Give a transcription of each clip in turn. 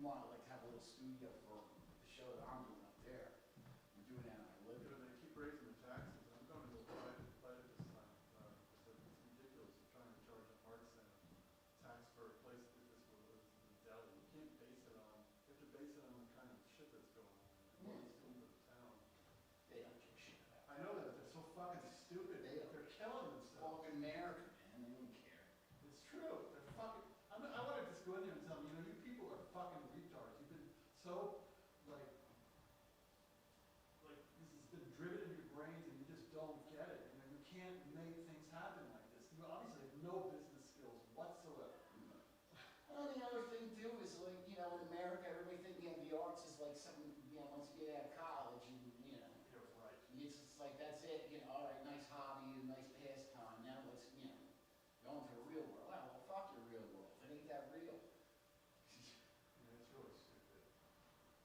want to like have a little studio for the show that I'm doing up there. I'm doing that in my living room. They keep raising the taxes. I'm going to go fight it this time. It's ridiculous. They're trying to charge an art center tax for a place that this was the deli. You can't base it on. You have to base it on the kind of shit that's going on and what it's doing to the town. They don't give a shit about it. I know that they're so fucking stupid. They're killing themselves. Fucking America, man. They don't care. It's true. They're fucking. I want to just go in there and tell them, you know, you people are fucking retards. You've been so like this has been driven in your brains and you just don't get it. You know, you can't make things happen like this. You obviously have no business skills whatsoever. Well, the other thing too is like, you know, in America, everybody thinking of the arts is like something, you know, once you get out of college, and you know, You're right. it's just like that's it. You know, all right, nice hobby, nice pastime. Now let's, you know, go into the real world. Well, fuck your real world. It ain't that real. Yeah, it's really stupid.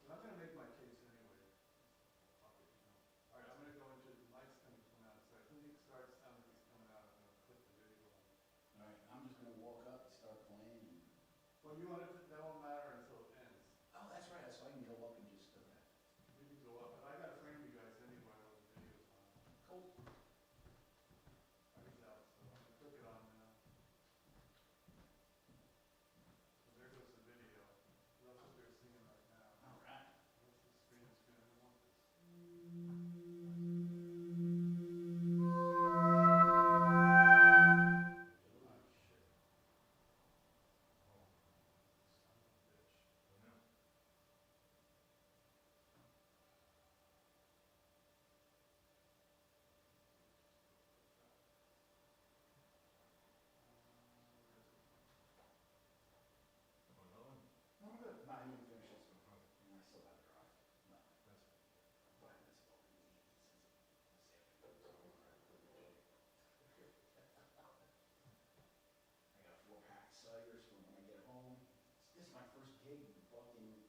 But I'm gonna make my case anyway. Fuck it, you know. All right, I'm gonna go into Mike's gonna come out. So as soon as he starts sounding like he's coming out, I'm gonna click the video on. All right, I'm just gonna walk up and start playing. And... Well, you want it to, that won't matter until it ends. Oh, that's right. So I can go up and just do that. You can go up, but I gotta frame you guys anyway while the video's on. Cool. He's out, so I'm gonna click it on now. So there goes the video. That's what they're seeing right now. All right. What's the screen? I don't want this. Oh, shit. Oh, son of a bitch. I know. No, I'm good. Not even finished this one. And I still have to drive. No. That's But that's all we need. I got 4-pack ciders for when I get home. This is my first gig fucking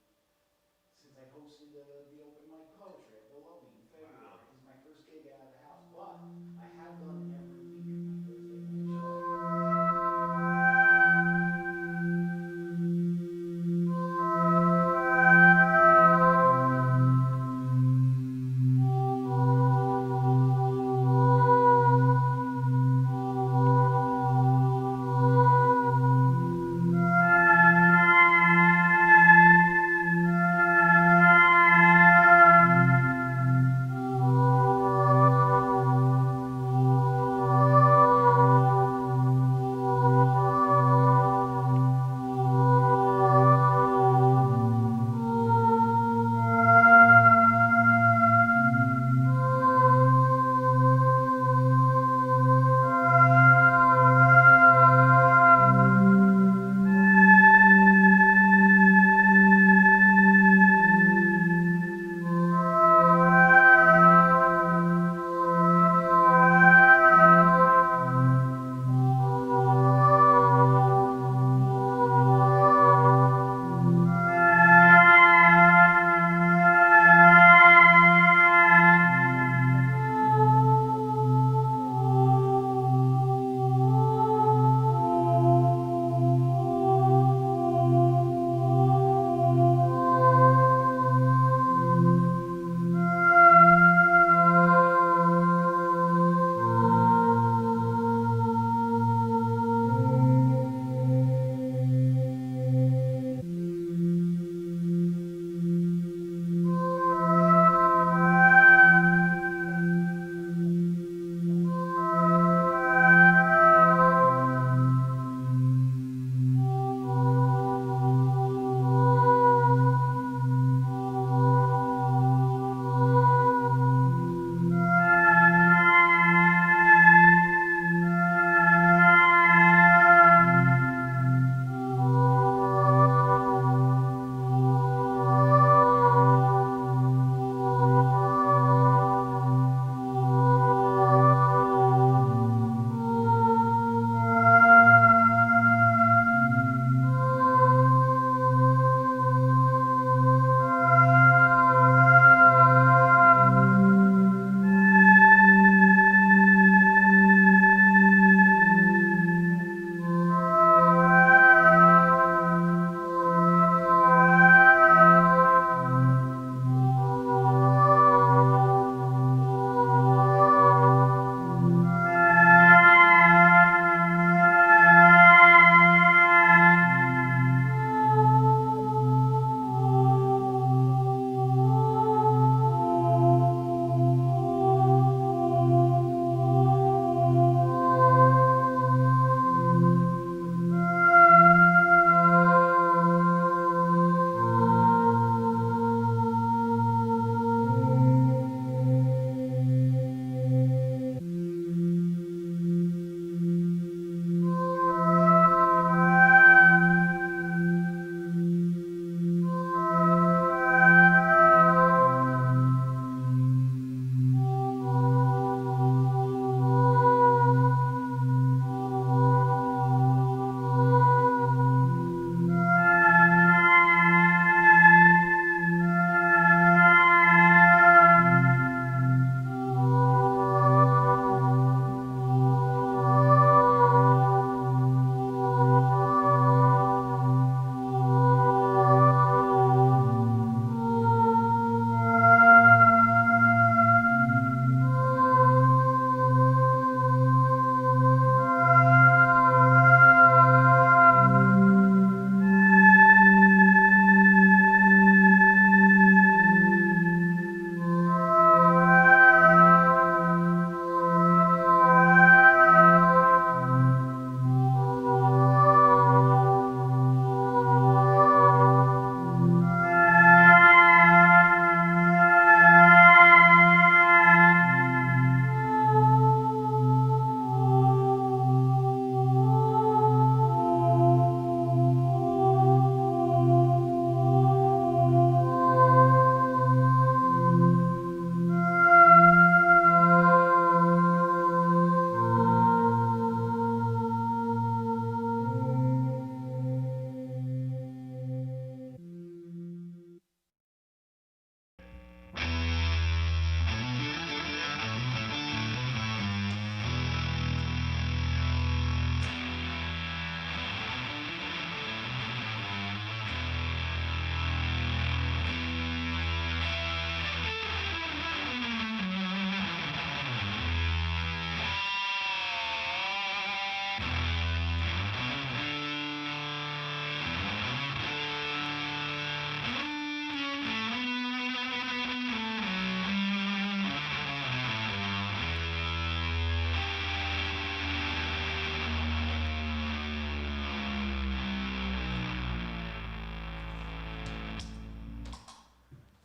since I hosted the open mic poetry at the Lovey in February. Wow. This is my first gig out of the house, but I have done every week of my Thursday night show.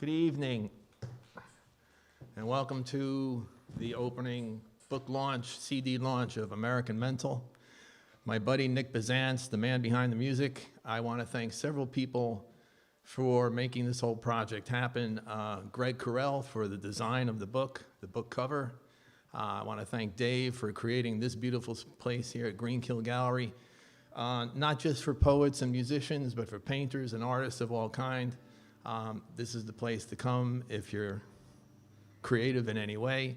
Good evening, and welcome to the opening book launch, CD launch of AmericanMental. My buddy Nick Bisanz, the man behind the music. I want to thank several people for making this whole project happen. Greg Carell for the design of the book cover. I want to thank Dave for creating this beautiful place here at Greenkill Gallery, not just for poets and musicians, but for painters and artists of all kind. This is the place to come if you're creative in any way.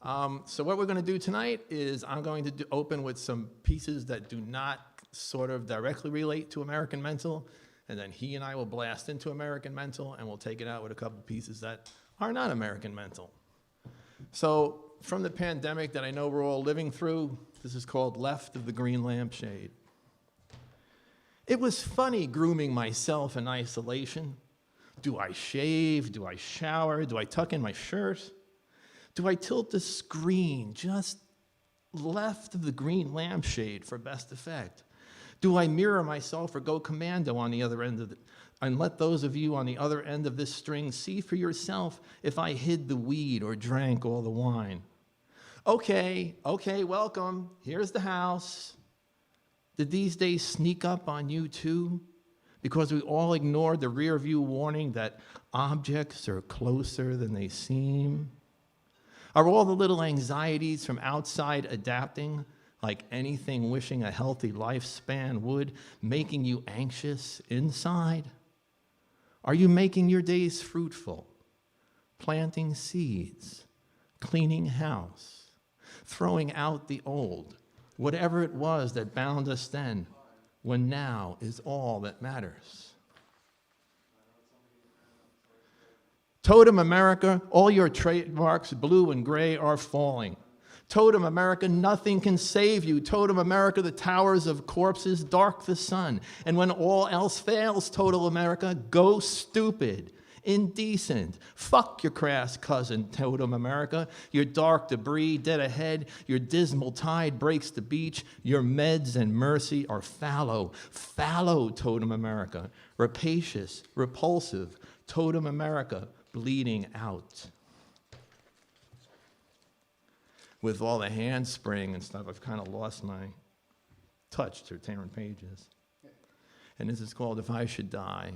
So what we're going to do tonight is I'm going to open with some pieces that do not sort of directly relate to AmericanMental, and then he and I will blast into AmericanMental, and we'll take it out with a couple pieces that are not AmericanMental. So from the pandemic that I know we're all living through, this is called Left of the Green Lampshade. It was funny grooming myself in isolation. Do I shave? Do I shower? Do I tuck in my shirt? Do I tilt the screen just left of the green lampshade for best effect? Do I mirror myself or go commando on the other end of it? And let those of you on the other end of this string see for yourself if I hid the weed or drank all the wine. Okay, welcome. Here's the house. Did these days sneak up on you too? Because we all ignored the rear view warning that objects are closer than they seem? Are all the little anxieties from outside adapting, like anything wishing a healthy lifespan would, making you anxious inside? Are you making your days fruitful, planting seeds, cleaning house, throwing out the old, whatever it was that bound us then, when now is all that matters? Totem America, all your trademarks, blue and gray, are falling. Totem America, nothing can save you. Totem America, the towers of corpses, dark the sun. And when all else fails, Totem America, go stupid, indecent. Fuck your crass cousin, Totem America. Your dark debris dead ahead. Your dismal tide breaks the beach. Your meds and mercy are fallow. Fallow, Totem America. Rapacious, repulsive, Totem America, bleeding out. With all the hand spraying and stuff, I've kind of lost my touch to tearing pages. And this is called If I Should Die.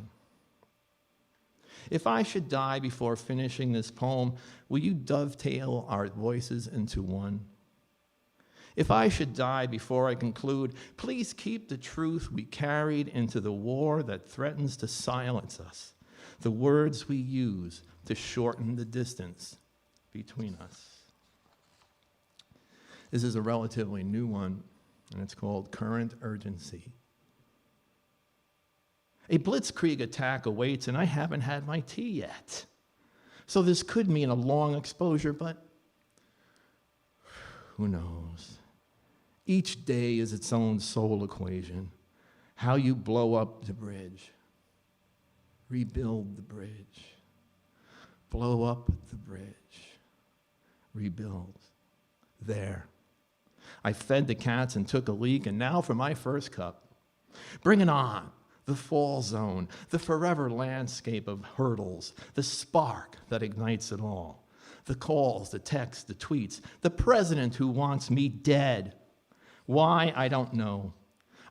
If I should die before finishing this poem, will you dovetail our voices into one? If I should die before I conclude, please keep the truth we carried into the war that threatens to silence us, the words we use to shorten the distance between us. This is a relatively new one, and it's called Current Urgency. A blitzkrieg attack awaits, and I haven't had my tea yet. So this could mean a long exposure, but who knows? Each day is its own soul equation. How you blow up the bridge, rebuild the bridge, blow up the bridge, rebuild. There. I fed the cats and took a leak, and now for my first cup. Bring it on. The fall zone, the forever landscape of hurdles, the spark that ignites it all. The calls, the texts, the tweets, the president who wants me dead. Why, I don't know.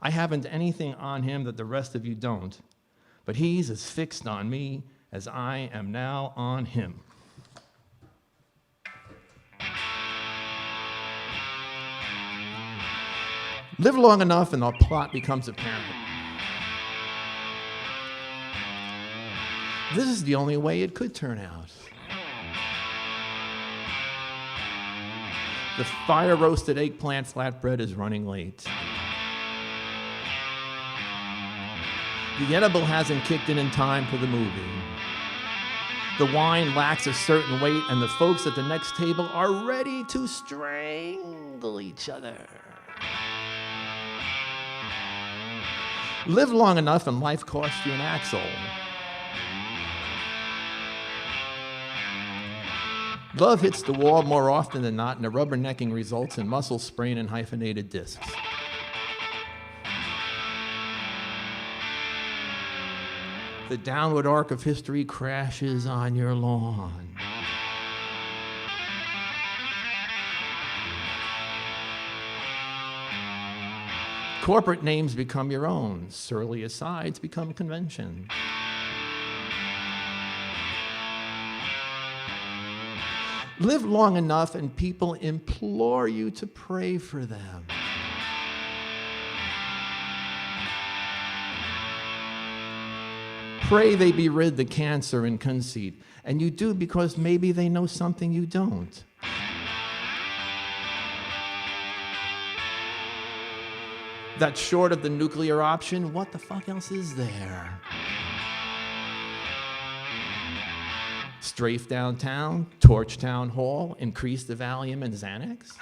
I haven't anything on him that the rest of you don't, but he's as fixed on me as I am now on him. Live long enough and the plot becomes apparent. This is the only way it could turn out. The fire-roasted eggplant flatbread is running late. The edible hasn't kicked in time for the movie. The wine lacks a certain weight, and the folks at the next table are ready to strangle each other. Live long enough and life costs you an axle. Love hits the wall more often than not, and the rubbernecking results in muscle sprain and hyphenated discs. The downward arc of history crashes on your lawn. Corporate names become your own. Surly asides become convention. Live long enough and people implore you to pray for them. Pray they be rid the cancer and conceit. And you do because maybe they know something you don't. That short of the nuclear option, what the fuck else is there? Strafe downtown, torch town hall, increase the Valium and Xanax?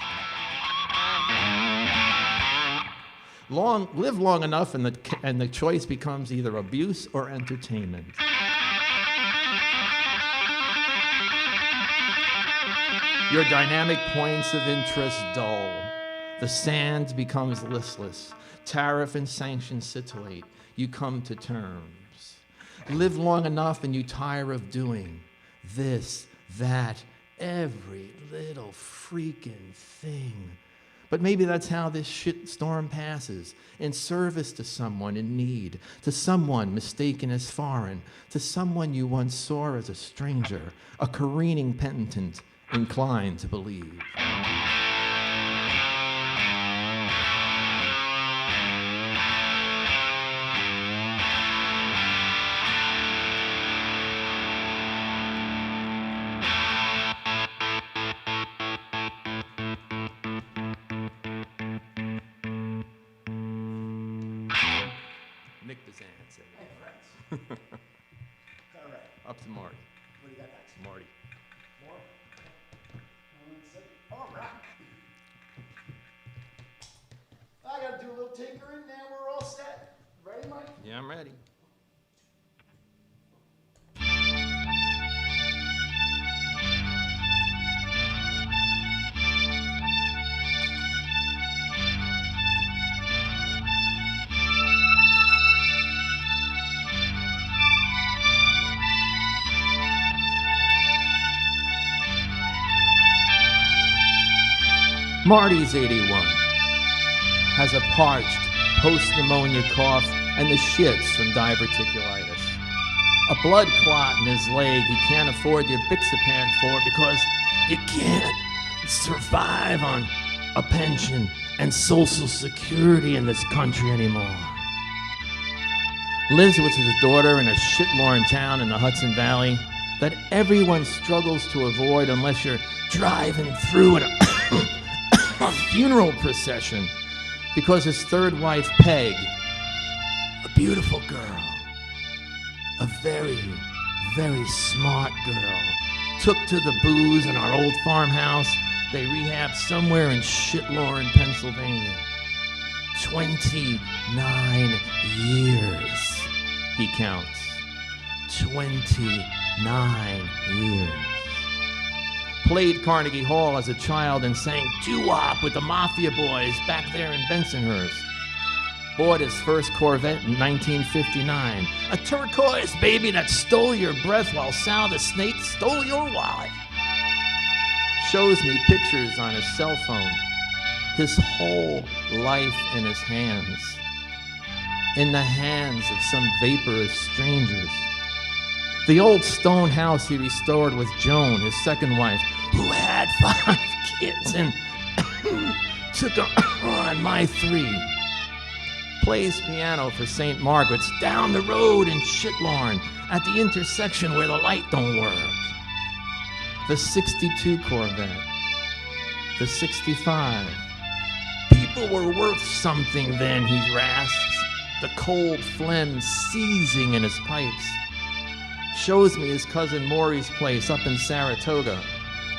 Live long enough and the choice becomes either abuse or entertainment. Your dynamic points of interest dull. The sand becomes listless. Tariff and sanction scintillate. You come to terms. Live long enough and you tire of doing this, that, every little freaking thing. But maybe that's how this shit storm passes, in service to someone in need, to someone mistaken as foreign, to someone you once saw as a stranger, a careening penitent inclined to believe. Nick Bisanz. Hey, friends. All right. Up to Marty. What do you got next? Marty. More? All right. I got to do a little tinkering. Now we're all set. Ready, Mike? Yeah, I'm ready. Marty's 81, has a parched post-pneumonia cough and the shits from diverticulitis. A blood clot in his leg he can't afford the Bixapan for because you can't survive on a pension and Social Security in this country anymore. Lives with his daughter in a shit-lorn town in the Hudson Valley that everyone struggles to avoid unless you're driving through in a funeral procession, because his third wife, Peg, a beautiful girl, a very, very smart girl, took to the booze in our old farmhouse they rehabbed somewhere in shit-lorn Pennsylvania. 29 years, he counts. 29 years. Played Carnegie Hall as a child and sang doo-wop with the Mafia Boys back there in Bensonhurst. Bought his first Corvette in 1959. A turquoise baby that stole your breath while Sal the Snake stole your wallet. Shows me pictures on his cell phone. His whole life in his hands. In the hands of some vaporous strangers. The old stone house he restored with Joan, his second wife, who had 5 kids and took on my 3. Plays piano for St. Margaret's down the road in Shitlorn at the intersection where the light don't work. The 62 Corvette. The 65. People were worth something then, he rasps, the cold phlegm seizing in his pipes. Shows me his cousin Maury's place up in Saratoga.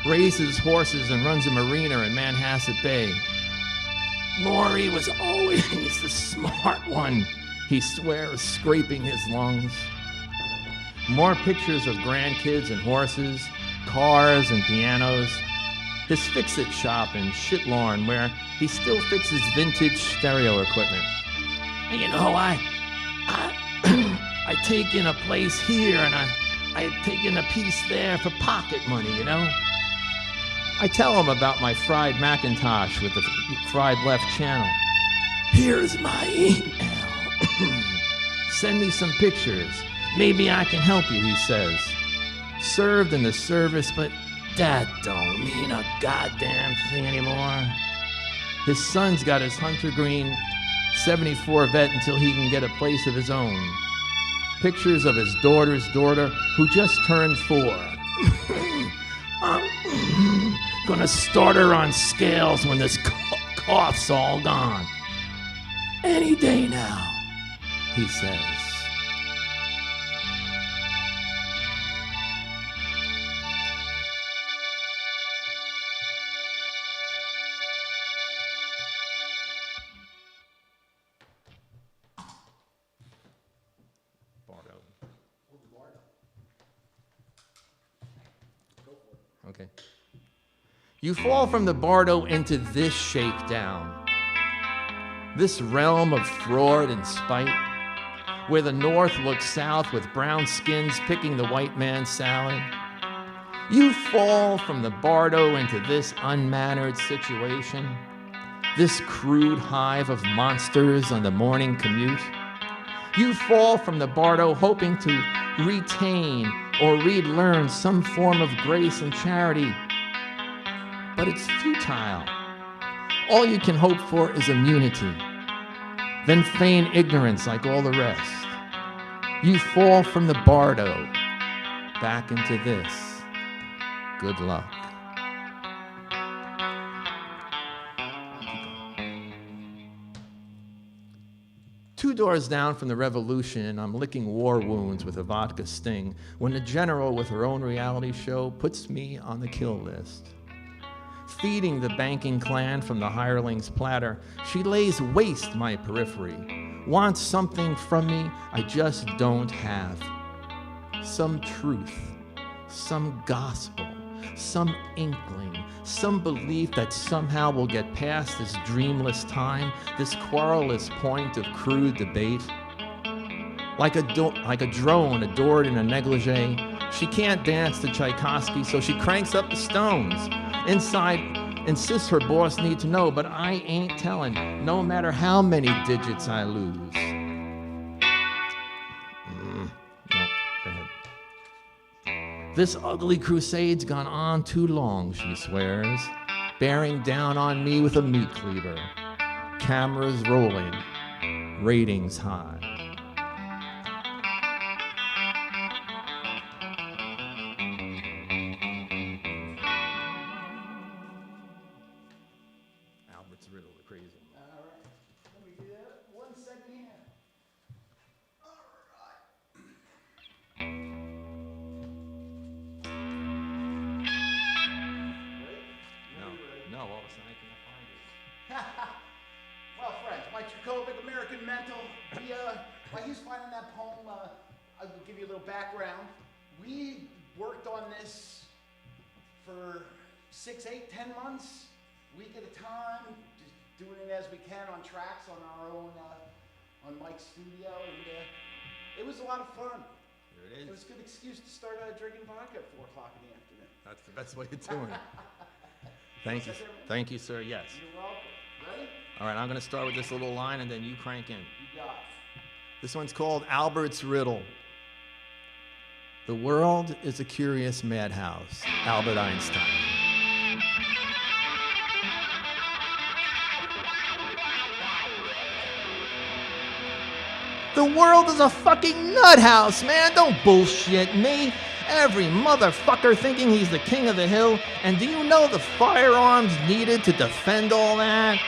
Raises horses and runs a marina in Manhasset Bay. Maury was always the smart one, he swears, scraping his lungs. More pictures of grandkids and horses, cars and pianos. His fix-it shop in Shitlorn where he still fixes vintage stereo equipment. And you know, I taken a place here and I had taken a piece there for pocket money, you know? I tell him about my fried Macintosh with the fried left channel. Here's my email. Send me some pictures. Maybe I can help you, he says. Served in the service, but that don't mean a goddamn thing anymore. His son's got his Hunter Green 74 vet until he can get a place of his own. Pictures of his daughter's daughter who just turned 4. I'm gonna start her on scales when this cough's all gone. Any day now, he says. Okay. You fall from the bardo into this shakedown, this realm of fraud and spite, where the North looks south with brown skins picking the white man's salad. You fall from the bardo into this unmannered situation, this crude hive of monsters on the morning commute. You fall from the bardo hoping to retain or relearn some form of grace and charity, but it's futile. All you can hope for is immunity, then feign ignorance like all the rest. You fall from the bardo back into this. Good luck. Two doors down from the revolution, I'm licking war wounds with a vodka sting when the general with her own reality show puts me on the kill list. Feeding the banking clan from the hireling's platter, she lays waste my periphery, wants something from me I just don't have. Some truth, some gospel, some inkling, some belief that somehow we'll get past this dreamless time, this querulous point of crude debate. Like a drone adored in a negligee, she can't dance to Tchaikovsky, so she cranks up the Stones. Inside, insists her boss need to know, but I ain't telling, no matter how many digits I lose. No, go ahead. This ugly crusade's gone on too long, she swears, bearing down on me with a meat cleaver. Cameras rolling, ratings high. Albert's riddle, the crazy one. All right. Let me do that. 1 second here. All right. No, all of a sudden I can't find it. Well, friends, Mike Jurkovic, AmericanMental. While he's finding that poem, I will give you a little background. We worked on this for 6, 8, 10 months, week at a time, just doing it as we can on tracks on our own, on Mike's studio, and it was a lot of fun. Here it It was is. a good excuse to start drinking vodka at 4 o'clock in the afternoon. That's the best way of doing it. Thank you. Thank you, sir. Yes. You're welcome. Ready? All right, I'm going to start with this little line and then you crank in. You got it. This one's called Albert's Riddle. The world is a curious madhouse. Albert Einstein. The world is a fucking nut house, man. Don't bullshit me. Every motherfucker thinking he's the king of the hill. And do you know the firearms needed to defend all that?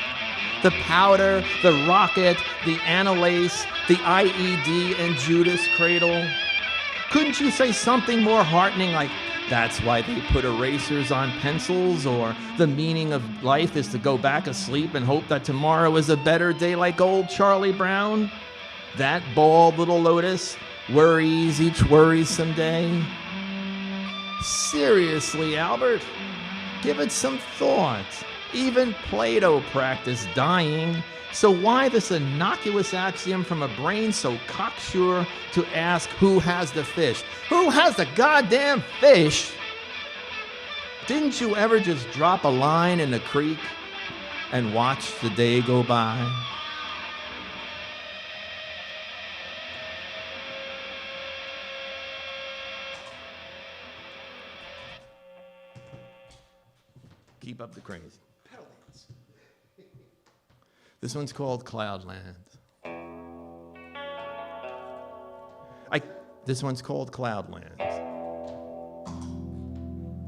The powder, the rocket, the Annalase, the IED, and Judas Cradle. Couldn't you say something more heartening like, that's why they put erasers on pencils, or the meaning of life is to go back asleep and hope that tomorrow is a better day like old Charlie Brown? That bald little lotus worries each worrisome day. Seriously, Albert, give it some thought. Even Plato practiced dying. So why this innocuous axiom from a brain so cocksure to ask who has the fish? Who has the goddamn fish? Didn't you ever just drop a line in the creek and watch the day go by? Keep up the crazy. Pedal dance. This one's called Cloudland. This one's called Cloudland.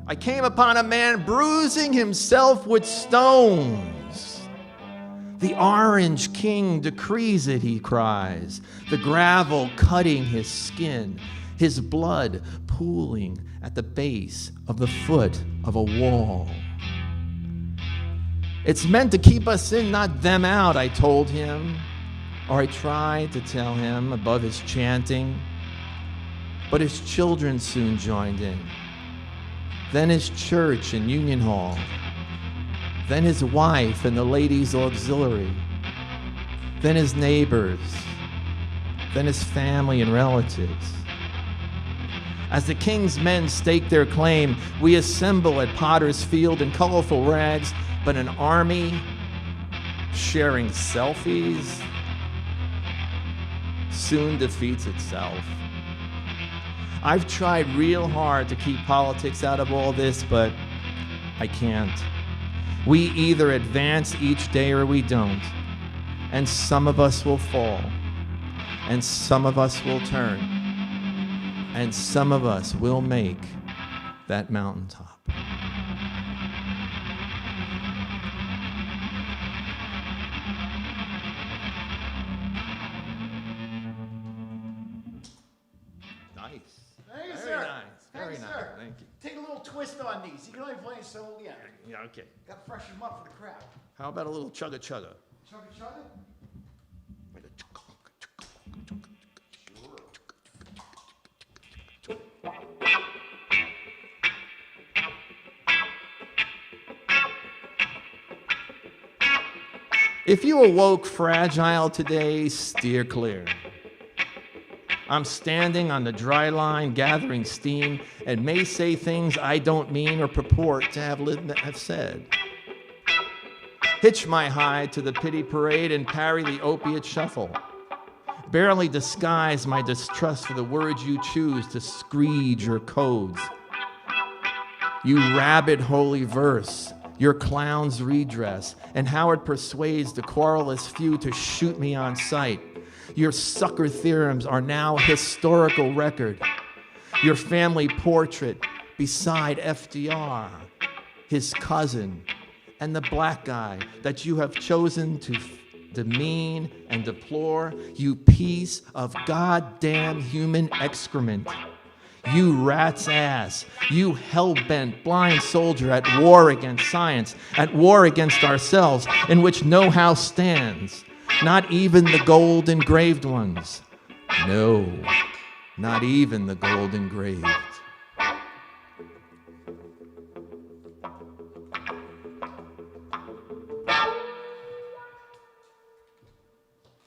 I came upon a man bruising himself with stones. The Orange King decrees it, he cries, the gravel cutting his skin, his blood pooling at the base of the foot of a wall. It's meant to keep us in, not them out, I told him, or I tried to tell him above his chanting, but his children soon joined in. Then his church and union hall, then his wife and the ladies' auxiliary, then his neighbors, then his family and relatives. As the king's men stake their claim, we assemble at Potter's Field in colorful rags, but an army sharing selfies soon defeats itself. I've tried real hard to keep politics out of all this, but I can't. We either advance each day or we don't. And some of us will fall. And some of us will turn. And some of us will make that mountaintop. Nice. Thank you, Very sir. nice. Very Thank you, nice. sir. Thank you. Take a little twist on these. You can only play so, yeah. Yeah, okay. Got to freshen them up for the crowd. How about a little chugga chugga? Chugga chugga? If you awoke fragile today, steer clear. I'm standing on the dry line, gathering steam, and may say things I don't mean or purport to have said. Hitch my hide to the pity parade and parry the opiate shuffle. Barely disguise my distrust for the words you choose to screed your codes. You rabid holy verse, your clown's redress, and how it persuades the querulous few to shoot me on sight. Your sucker theorems are now historical record. Your family portrait beside FDR, his cousin, and the black guy that you have chosen to demean and deplore, you piece of goddamn human excrement. You rat's ass, you hell-bent blind soldier at war against science, at war against ourselves, in which no house stands, not even the gold engraved ones. No, not even the gold engraved.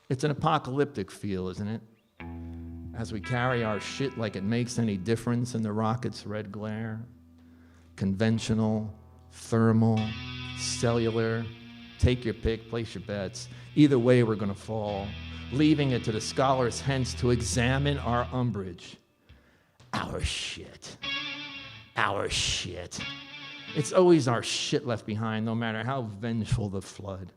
It's an apocalyptic feel, isn't it? As we carry our shit like it makes any difference in the rocket's red glare. Conventional, thermal, cellular, take your pick, place your bets. Either way, we're gonna fall, leaving it to the scholars hence to examine our umbrage. Our shit. Our shit. It's always our shit left behind, no matter how vengeful the flood,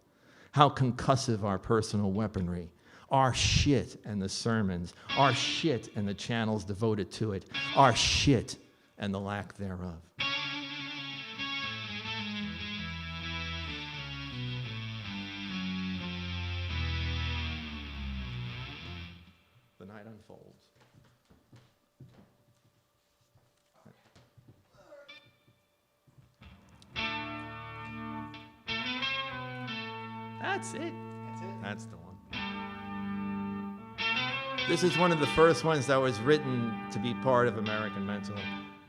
how concussive our personal weaponry. Our shit and the sermons, our shit and the channels devoted to it, our shit and the lack thereof. The night unfolds. That's it. That's it. That's the one. This is one of the first ones that was written to be part of American Mental,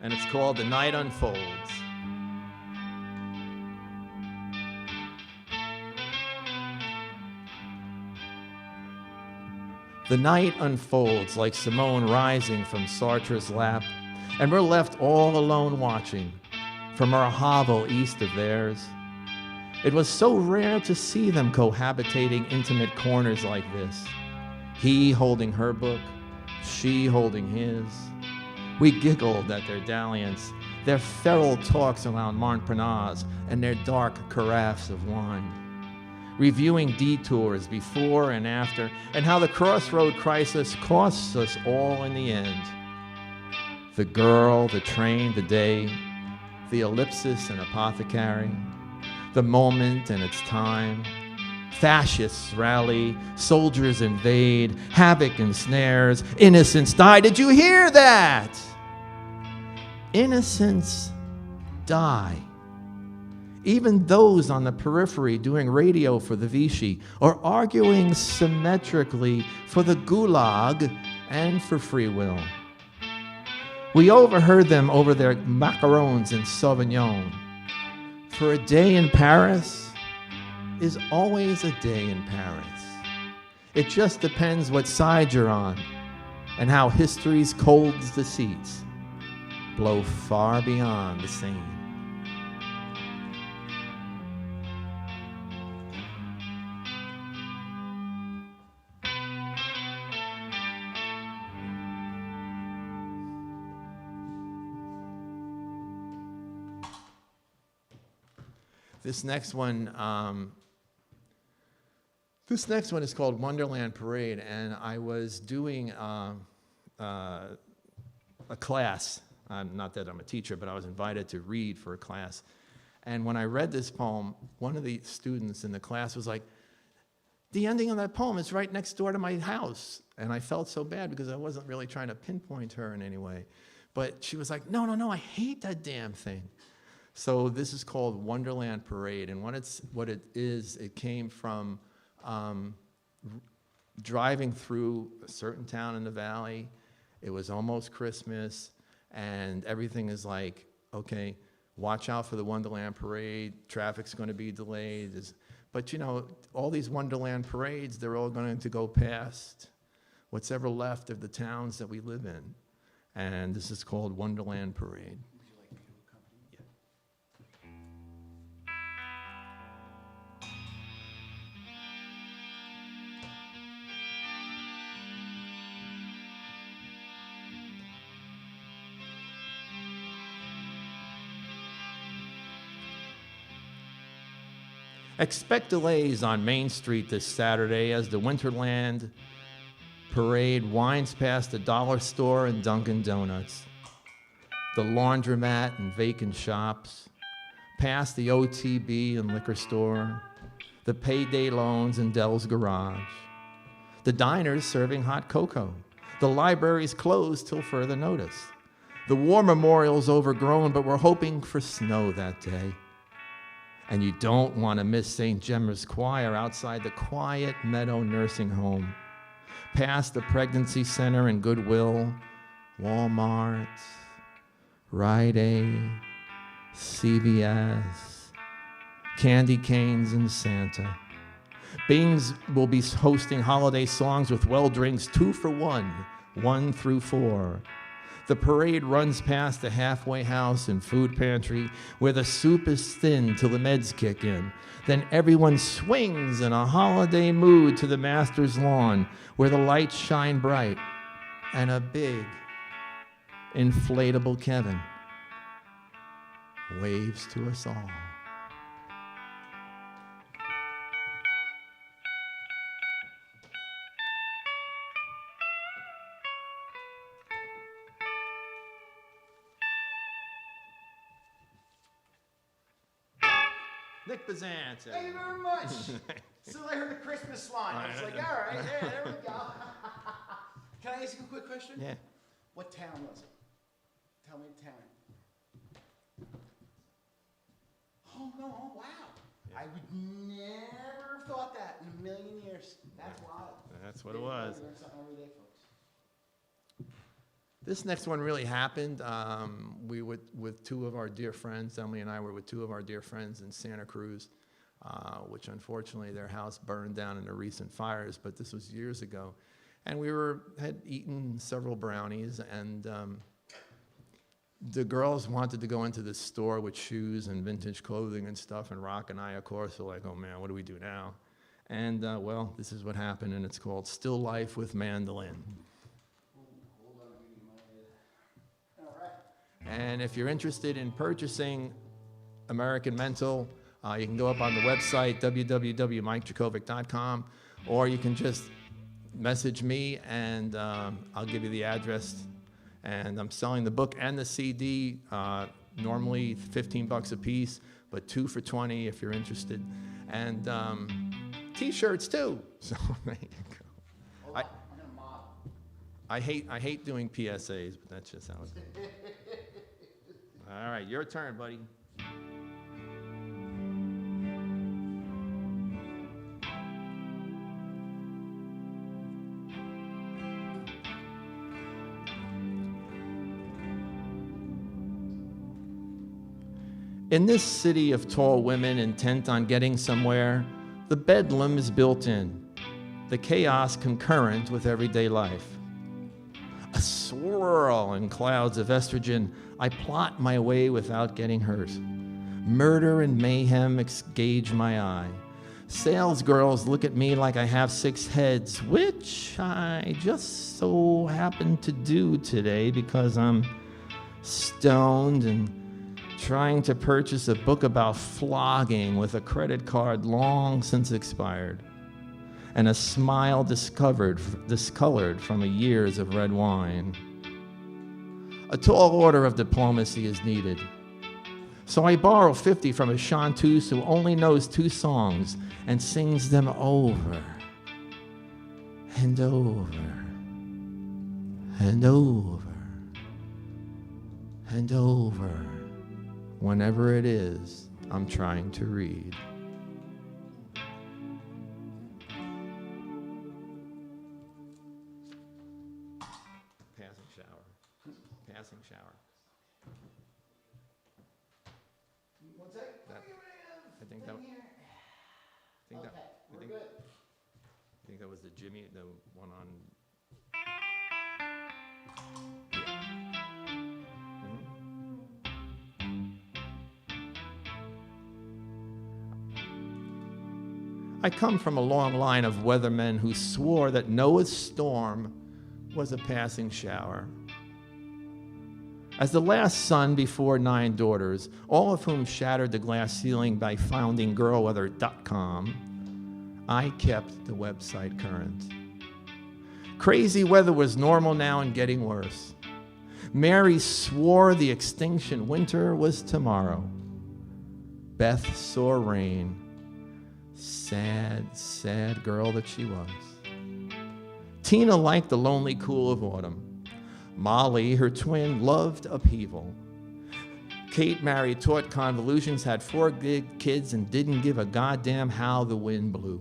and it's called The Night Unfolds. The night unfolds like Simone rising from Sartre's lap, and we're left all alone watching from our hovel east of theirs. It was so rare to see them cohabitating intimate corners like this. He holding her book, she holding his. We giggled at their dalliance, their feral talks around Montparnasse, and their dark carafes of wine. Reviewing detours before and after, and how the crossroad crisis costs us all in the end. The girl, the train, the day, the ellipsis and apothecary, the moment and its time. Fascists rally, soldiers invade, havoc and snares, innocents die. Did you hear that? Innocents die. Even those on the periphery doing radio for the Vichy or arguing symmetrically for the Gulag and for free will. We overheard them over their macarons and Sauvignon. For a day in Paris is always a day in Paris. It just depends what side you're on and how history's cold deceits blow far beyond the Seine. This next one is called Wonderland Parade, and I was doing a class. Not that I'm a teacher, but I was invited to read for a class. And when I read this poem, one of the students in the class was like, "The ending of that poem is right next door to my house." And I felt so bad because I wasn't really trying to pinpoint her in any way. But she was like, no, I hate that damn thing. So this is called Wonderland Parade, and what it is, it came from driving through a certain town in the valley. It was almost Christmas, and everything is like, okay, watch out for the Wonderland Parade, traffic's going to be delayed. But you know, all these Wonderland Parades, they're all going to go past what's ever left of the towns that we live in. And this is called Wonderland Parade. Expect delays on Main Street this Saturday as the Winterland Parade winds past the dollar store and Dunkin' Donuts, the laundromat and vacant shops, past the OTB and liquor store, the payday loans and Dell's garage, the diners serving hot cocoa, the libraries closed till further notice, the war memorial's overgrown, but we're hoping for snow that day. And you don't want to miss St. Gemma's Choir outside the Quiet Meadow Nursing Home, past the Pregnancy Center and Goodwill, Walmart, Rite Aid, CVS, Candy Canes and Santa. Bing's will be hosting holiday songs with well drinks 2 for $1, 1 through 4. The parade runs past the halfway house and food pantry where the soup is thin till the meds kick in. Then everyone swings in a holiday mood to the master's lawn where the lights shine bright and a big inflatable Kevin waves to us all. Nick Bisanz. Thank you very much. So I heard a Christmas line. I was like, all right, yeah, there we go. Can I ask you a quick question? Yeah. What town was it? Tell me the town. Oh, no, oh, wow. Yeah. I would never have thought that in a million years. That's wild. That's what it was. Learn something every day, folks. This next one really happened. We were with 2 of our dear friends. Emily and I were with 2 of our dear friends in Santa Cruz, which unfortunately their house burned down in the recent fires, but this was years ago. And we had eaten several brownies, and the girls wanted to go into this store with shoes and vintage clothing and stuff, and Rock and I, of course, were like, oh man, what do we do now? And well, this is what happened, and it's called Still Life with Mandolin. Hold on, give me my... All right. And if you're interested in purchasing American Mental, you can go up on the website, www.mikejurkovic.com, or you can just message me, and I'll give you the address. And I'm selling the book and the CD, normally $15 a piece, but 2 for $20 if you're interested. And T-shirts too. So there you go. Hold on, I'm gonna model. I hate doing PSAs, but that's just how it is. All right, your turn, buddy. In this city of tall women intent on getting somewhere, the bedlam is built in, the chaos concurrent with everyday life. A swirl in clouds of estrogen, I plot my way without getting hurt. Murder and mayhem gauge my eye. Sales girls look at me like I have 6 heads, which I just so happen to do today because I'm stoned and trying to purchase a book about flogging with a credit card long since expired, and a smile discolored from years of red wine. A tall order of diplomacy is needed. So I borrow 50 from a chanteuse who only knows 2 songs and sings them over and over and over and over. Whenever it is I'm trying to read. Passing shower. Passing shower. One sec. I think that. Okay, we're good. I think that was the Jimmy, the one on. I come from a long line of weathermen who swore that Noah's storm was a passing shower. As the last son before 9 daughters, all of whom shattered the glass ceiling by founding girlweather.com, I kept the website current. Crazy weather was normal now and getting worse. Mary swore the extinction winter was tomorrow. Beth saw rain. Sad, sad girl that she was. Tina liked the lonely cool of autumn. Molly, her twin, loved upheaval. Kate married, taught convolutions, had 4 big kids, and didn't give a goddamn how the wind blew.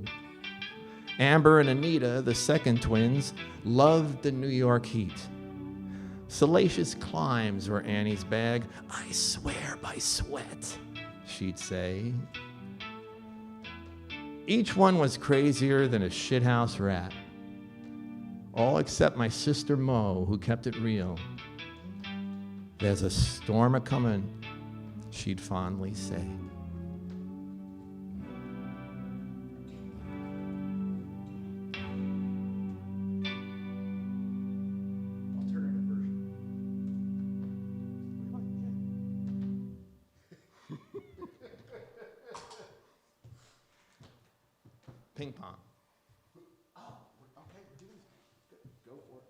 Amber and Anita, the second twins, loved the New York heat. Salacious climbs were Annie's bag. I swear by sweat, she'd say. Each one was crazier than a shithouse rat. All except my sister Mo, who kept it real. There's a storm a-comin', she'd fondly say. Alternative version. Ping pong. Oh, okay, do this. Go for it.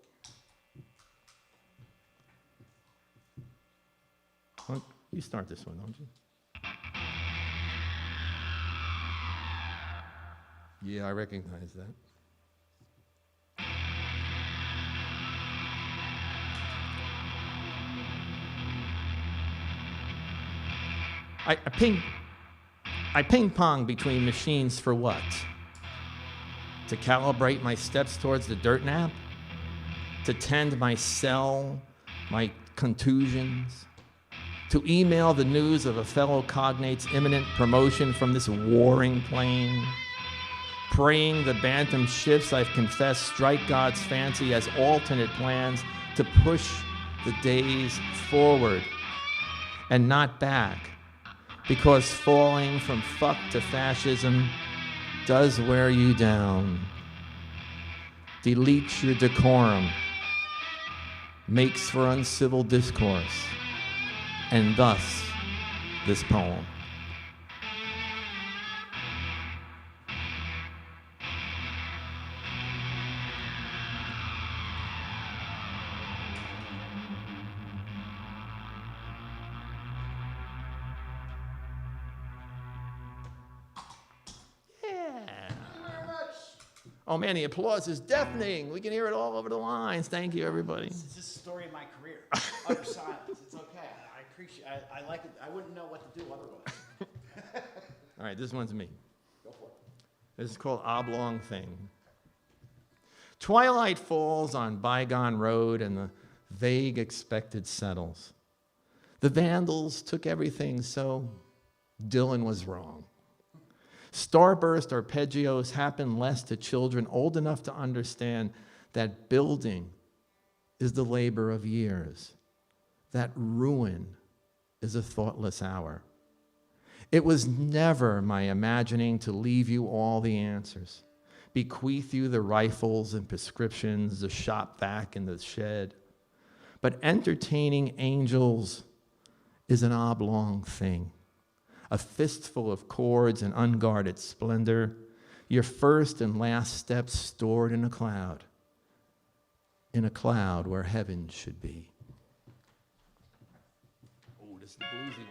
Well, you start this one, don't you? Yeah, I recognize that. I ping pong between machines for what? To calibrate my steps towards the dirt nap? To tend my cell, my contusions? To email the news of a fellow cognate's imminent promotion from this warring plane? Praying the bantam shifts, I've confessed, strike God's fancy as alternate plans to push the days forward and not back, because falling from fuck to fascism does wear you down, deletes your decorum, makes for uncivil discourse, and thus this poem. Oh man, the applause is deafening. We can hear it all over the lines. Thank you, everybody. This is the story of my career. Utter silence. It's okay. I appreciate. I like it. I wouldn't know what to do otherwise. All right, this one's me. Go for it. This is called Oblong Thing. Twilight falls on bygone road and the vague expected settles. The vandals took everything, so Dylan was wrong. Starburst arpeggios happen less to children old enough to understand that building is the labor of years, that ruin is a thoughtless hour. It was never my imagining to leave you all the answers, bequeath you the rifles and prescriptions, the shop vac and the shed. But entertaining angels is an oblong thing. A fistful of chords and unguarded splendor, your first and last steps stored in a cloud where heaven should be. Oh, this is the bluesy one.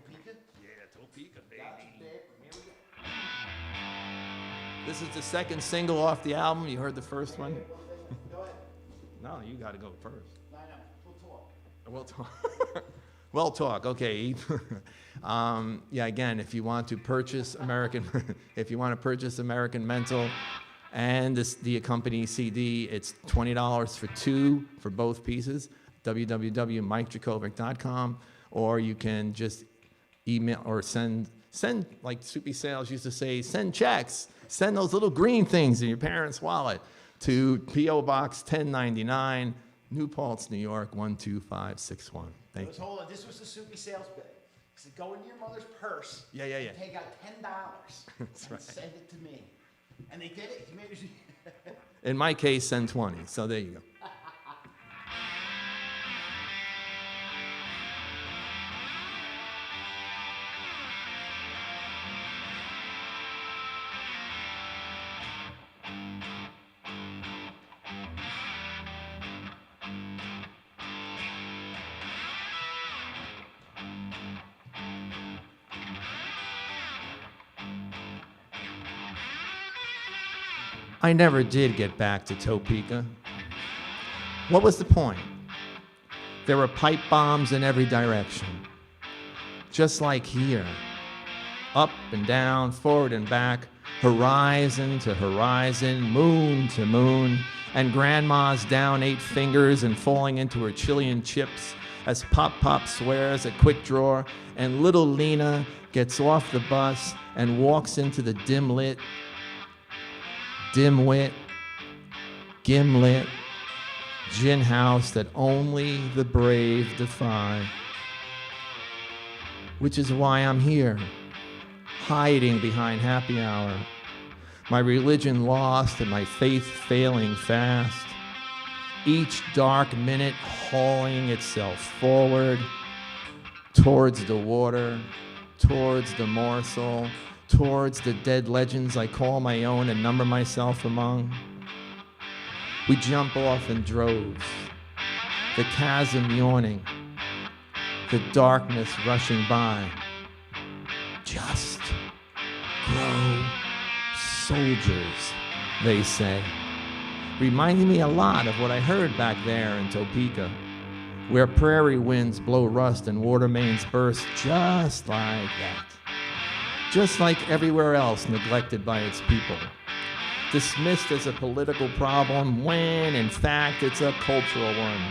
Topeka? Yeah, Topeka, Got you, baby. babe. Here we go. This is the second single off the album. You heard the first one? Go ahead. No, you got to go first. No, no. We'll talk. Well talk. Well talk. Okay. Yeah. Again, if you want to purchase AmericanMental and the accompanying CD, it's $20 for two for both pieces. www.mikejurkovic.com, or you can just email or send like Soupy Sales used to say, send checks. Send those little green things in your parents' wallet to P.O. Box 1099, New Paltz, New York 12561. Thank you. Hold on. This was the Soupy sales bit. He said, go into your mother's purse. Yeah. And take out $10 That's and right. send it to me. And they did it. He made it. In my case, send 20. So there you go. I never did get back to Topeka. What was the point? There were pipe bombs in every direction. Just like here. Up and down, forward and back, horizon to horizon, moon to moon, and grandma's down 8 fingers and falling into her Chilean chips as Pop swears at Quick Draw, and little Lena gets off the bus and walks into the dim-wit, gimlet, gin house that only the brave defy. Which is why I'm here, hiding behind happy hour, my religion lost and my faith failing fast, each dark minute hauling itself forward, towards the water, towards the morsel, towards the dead legends I call my own and number myself among. We jump off in droves, the chasm yawning, the darkness rushing by. Just grow soldiers, they say, reminding me a lot of what I heard back there in Topeka, where prairie winds blow rust and water mains burst just like that. Just like everywhere else neglected by its people. Dismissed as a political problem when, in fact, it's a cultural one.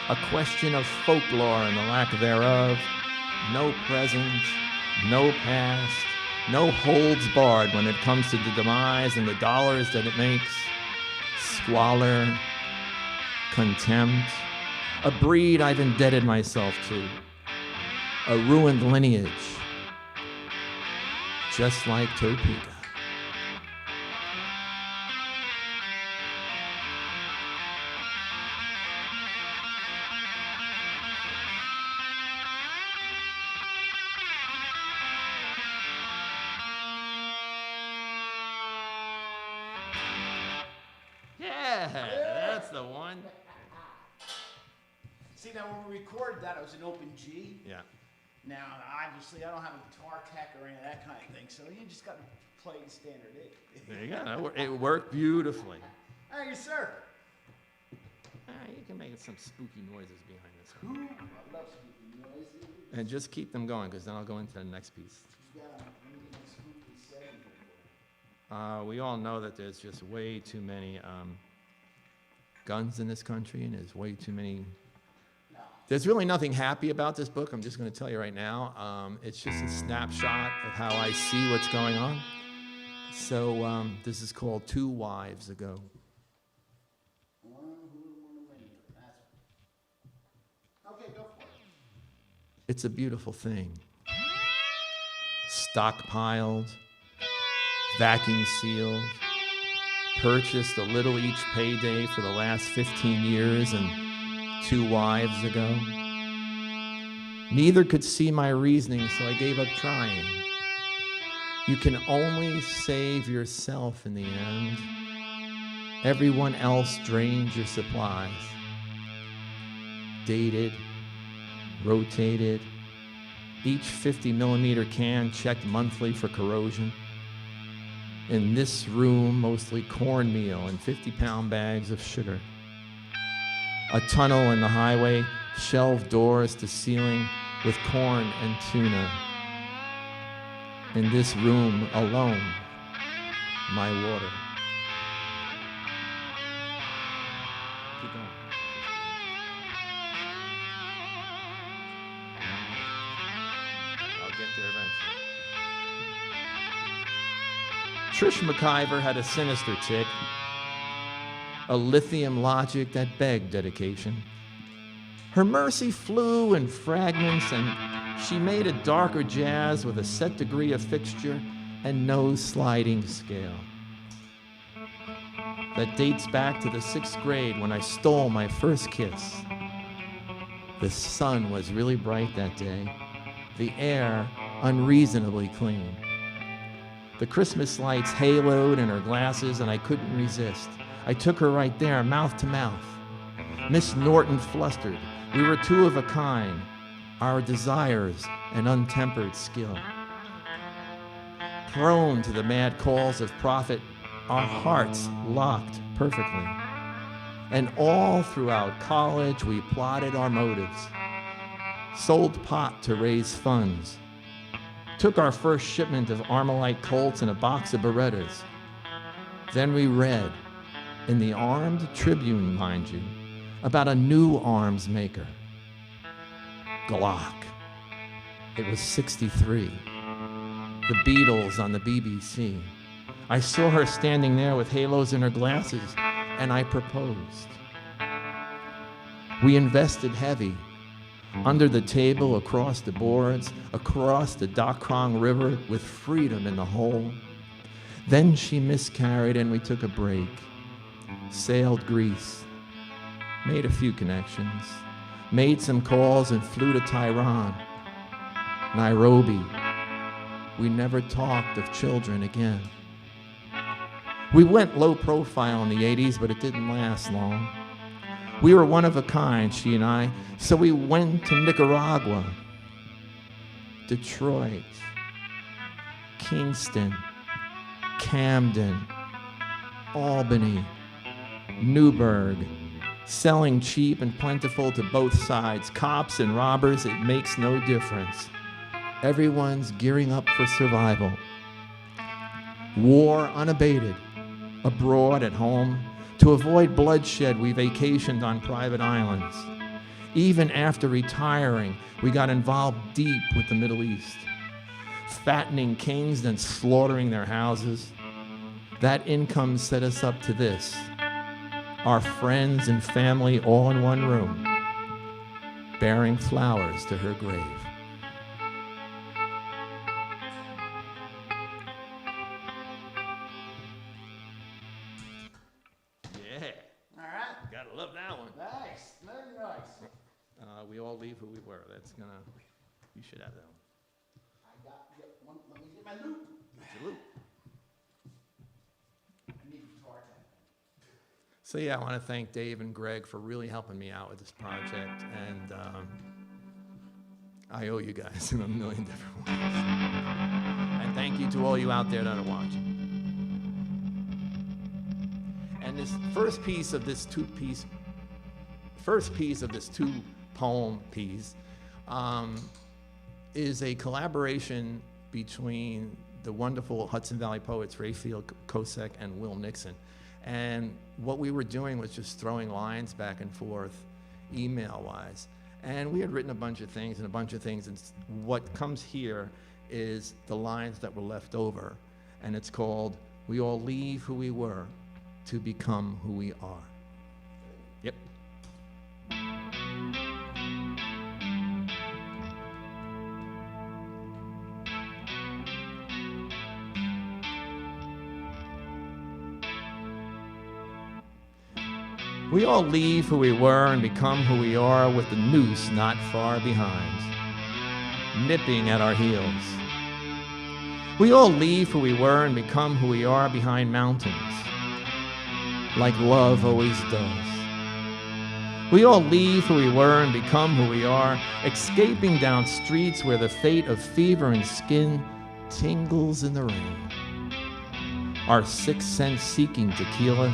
A question of folklore and the lack thereof. No present, no past, No holds barred when it comes to the demise and the dollars that it makes. Squalor, contempt, a breed I've indebted myself to, a ruined lineage, just like Topeka. Yeah, that's the one. See, now when we recorded that, it was an open G. Yeah. Now, obviously, I don't have a guitar tech or any of that kind of thing, so you just got to play the standard A. There you go. It worked beautifully. Thank you, sir. You can make some spooky noises behind this Ooh, one. I love spooky noises. And just keep them going, because then I'll go into the next piece. You got a spooky setting here. We all know that there's just way too many guns in this country, and there's way too many. No. There's really nothing happy about this book. I'm just going to tell you right now. It's just a snapshot of how I see what's going on. So this is called 2 Wives Ago. One who won a winner. That's one. Okay, go for it. It's a beautiful thing. Stockpiled, vacuum sealed, purchased a little each payday for the last 15 years and 2 wives ago. Neither could see my reasoning, so I gave up trying. You can only save yourself in the end. Everyone else drains your supplies. Dated, rotated, each 50-millimeter can checked monthly for corrosion. In this room, mostly cornmeal and 50-pound bags of sugar. A tunnel in the highway, shelved doors to ceiling with corn and tuna. In this room alone, my water. Keep going. I'll get there eventually. Trish McIver had a sinister tick, a lithium logic that begged dedication. Her mercy flew in fragments, and she made a darker jazz with a set degree of fixture and no sliding scale. That dates back to the 6th grade when I stole my first kiss. The sun was really bright that day, the air unreasonably clean. The Christmas lights haloed in her glasses, and I couldn't resist. I took her right there, mouth to mouth. Miss Norton flustered. We were 2 of a kind, our desires and untempered skill. Prone to the mad calls of profit, our hearts locked perfectly. And all throughout college, we plotted our motives. Sold pot to raise funds. Took our first shipment of Armalite Colts and a box of Berettas. Then we read, in the Armed Tribune, mind you, about a new arms maker. Glock. It was 63. The Beatles on the BBC. I saw her standing there with halos in her glasses, and I proposed. We invested heavy. Under the table, across the boards, across the Dakrong River, with freedom in the hole. Then she miscarried, and we took a break. Sailed Greece. Made a few connections. Made some calls and flew to Tehran. Nairobi. We never talked of children again. We went low profile in the 80s, but it didn't last long. We were one of a kind, she and I, so we went to Nicaragua, Detroit, Kingston, Camden, Albany, Newburgh, selling cheap and plentiful to both sides. Cops and robbers, it makes no difference. Everyone's gearing up for survival. War unabated, abroad, at home. To avoid bloodshed, we vacationed on private islands. Even after retiring, we got involved deep with the Middle East. fattening kings, then slaughtering their houses. That income set us up to this. Our friends and family all in one room, bearing flowers to her grave. Yeah, All right. gotta love that one. Nice. Very nice. We all leave who we were. That's gonna, you should have that one. I got, let me get my loop. Salute. I need guitar tech. So yeah, I want to thank Dave and Greg for really helping me out with this project, and I owe you guys in a million different ways. And thank you to all you out there that are watching. And this first piece of this two-poem piece is a collaboration between the wonderful Hudson Valley poets Rayfield Kosek and Will Nixon. And what we were doing was just throwing lines back and forth, email-wise. And we had written a bunch of things, and what comes here is the lines that were left over. And it's called, "We all leave who we were to become who we are." Yep. We all leave who we were and become who we are with the noose not far behind, nipping at our heels. We all leave who we were and become who we are behind mountains, like love always does. We all leave who we were and become who we are, escaping down streets where the fate of fever and skin tingles in the rain. Our sixth sense seeking tequila.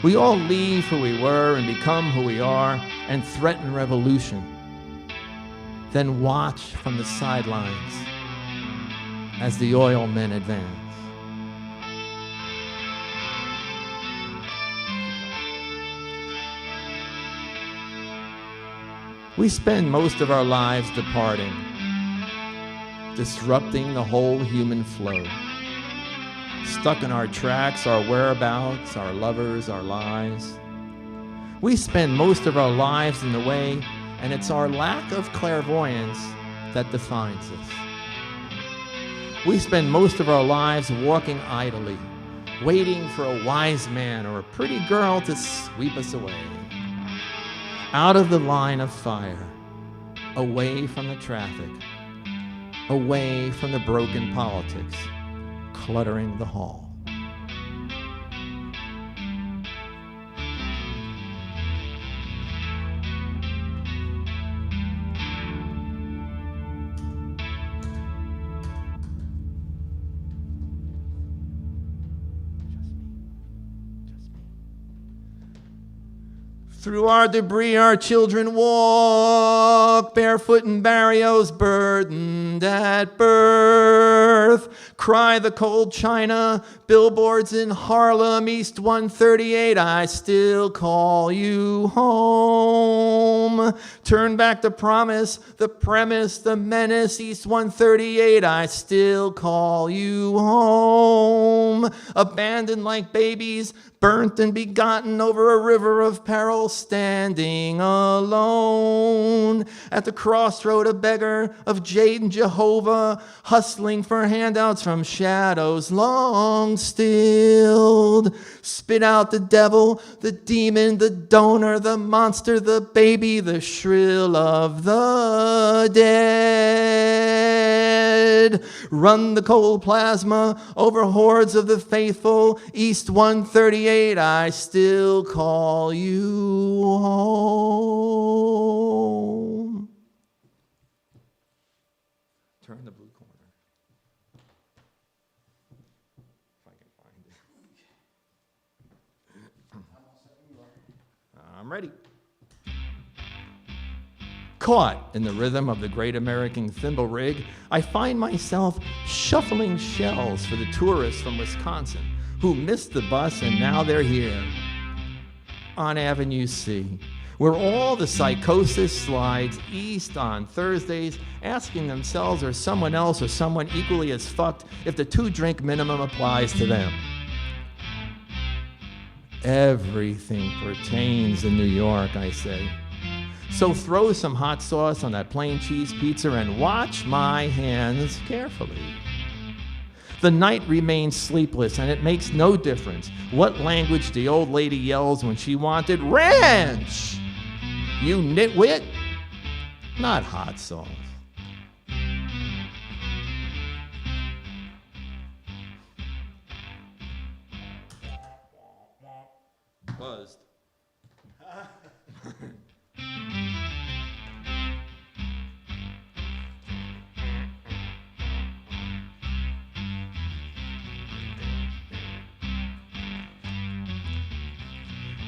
We all leave who we were and become who we are and threaten revolution. Then watch from the sidelines as the oil men advance. We spend most of our lives departing, disrupting the whole human flow. Stuck in our tracks, our whereabouts, our lovers, our lies. We spend most of our lives in the way, and it's our lack of clairvoyance that defines us. We spend most of our lives walking idly, waiting for a wise man or a pretty girl to sweep us away. Out of the line of fire, away from the traffic, away from the broken politics, cluttering the hall. Through our debris, our children walk, barefoot in barrios, burdened at birth. Cry the cold china, billboards in Harlem, East 138, I still call you home. Turn back the promise, the premise, the menace, East 138, I still call you home. Abandoned like babies, burnt and begotten over a river of peril, standing alone. At the crossroad, a beggar of Jade and Jehovah, hustling for handouts from shadows long stilled. Spit out the devil, the demon, the donor, the monster, the baby, the shrill of the dead. Run the cold plasma over hordes of the faithful, East 138, I still call you home. Turn the blue corner. If I can find it. I'm ready. Caught in the rhythm of the great American thimble rig, I find myself shuffling shells for the tourists from Wisconsin who missed the bus and now they're here. On Avenue C, where all the psychosis slides east on Thursdays, asking themselves or someone else or someone equally as fucked if the 2-drink minimum applies to them. Everything pertains in New York, I say. So throw some hot sauce on that plain cheese pizza and watch my hands carefully. The night remains sleepless, and it makes no difference what language the old lady yells when she wanted ranch. You nitwit, not hot sauce. Buzzed.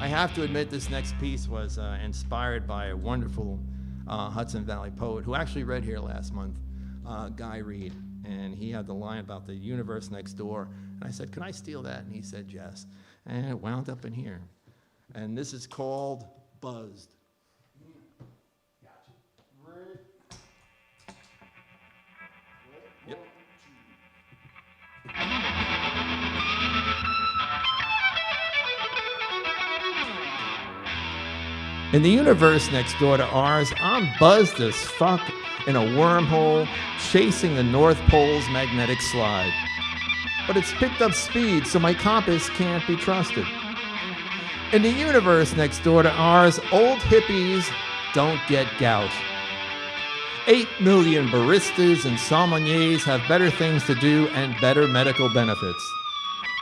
I have to admit this next piece was inspired by a wonderful Hudson Valley poet who actually read here last month, Guy Reed. And he had the line about the universe next door. And I said, can I steal that? And he said yes. And it wound up in here. And this is called Buzzed. Yep. In the universe next door to ours, I'm buzzed as fuck in a wormhole chasing the North Pole's magnetic slide. But it's picked up speed, so my compass can't be trusted. In the universe next door to ours, old hippies don't get gout. 8 million baristas and sommeliers have better things to do and better medical benefits.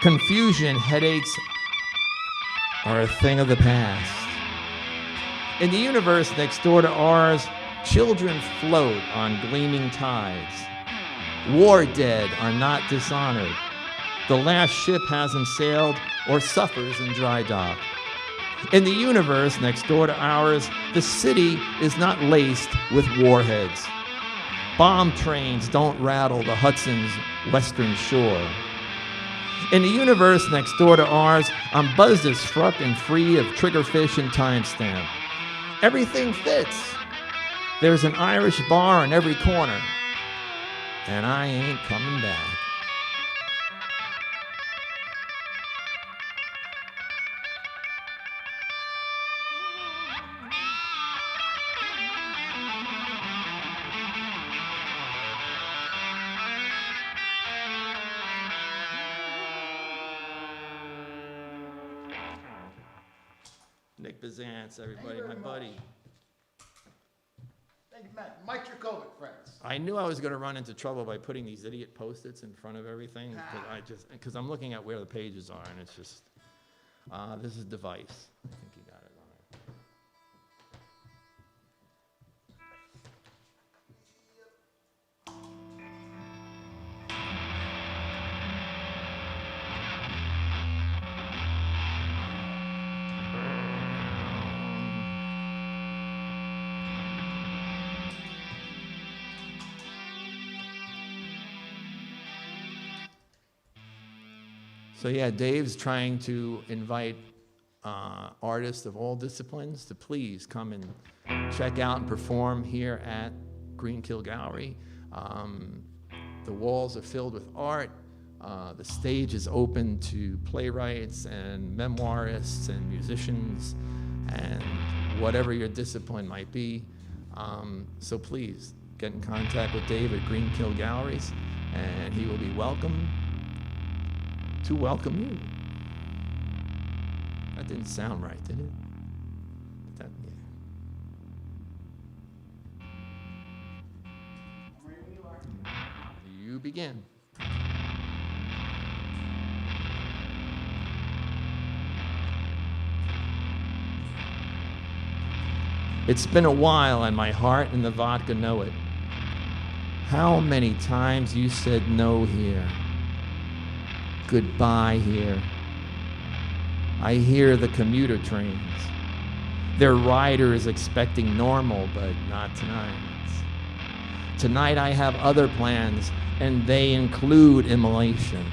Confusion headaches are a thing of the past. In the universe next door to ours, children float on gleaming tides. War dead are not dishonored. The last ship hasn't sailed or suffers in dry dock. In the universe next door to ours, the city is not laced with warheads. Bomb trains don't rattle the Hudson's western shore. In the universe next door to ours, I'm buzzed as fuck and free of triggerfish and timestamp. Everything fits. There's an Irish bar on every corner, and I ain't coming back. Nick Bisanz, everybody, my buddy. Thank you, Matt. Mike Jurkovic, friends. I knew I was going to run into trouble by putting these idiot Post-its in front of everything, because I'm looking at where the pages are, and it's just, this is device. I think you got it on there. So yeah, Dave's trying to invite artists of all disciplines to please come and check out and perform here at Greenkill Gallery. The walls are filled with art. The stage is open to playwrights and memoirists and musicians and whatever your discipline might be. So please get in contact with Dave at Greenkill Galleries, and he will be welcome to welcome you. That didn't sound right, did it? That, yeah. I'm ready when you are. You begin. It's been a while, and my heart and the vodka know it. How many times you said no here? Goodbye here. I hear the commuter trains. Their rider is expecting normal, but not tonight. Tonight I have other plans, and they include immolation,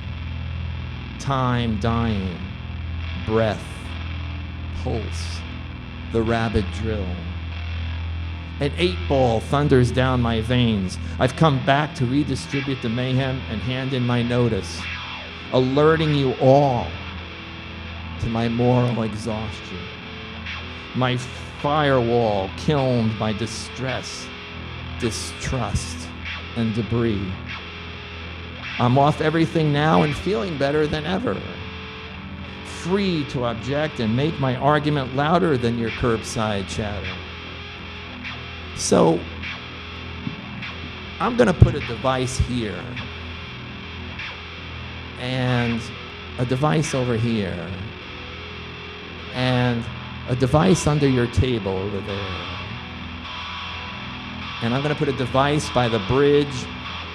time dying, breath, pulse, the rabid drill. An 8-ball thunders down my veins. I've come back to redistribute the mayhem and hand in my notice, alerting you all to my moral exhaustion. My firewall kilned by distress, distrust, and debris. I'm off everything now and feeling better than ever. Free to object and make my argument louder than your curbside chatter. So, I'm gonna put a device here, and a device over here, and a device under your table over there. And I'm gonna put a device by the bridge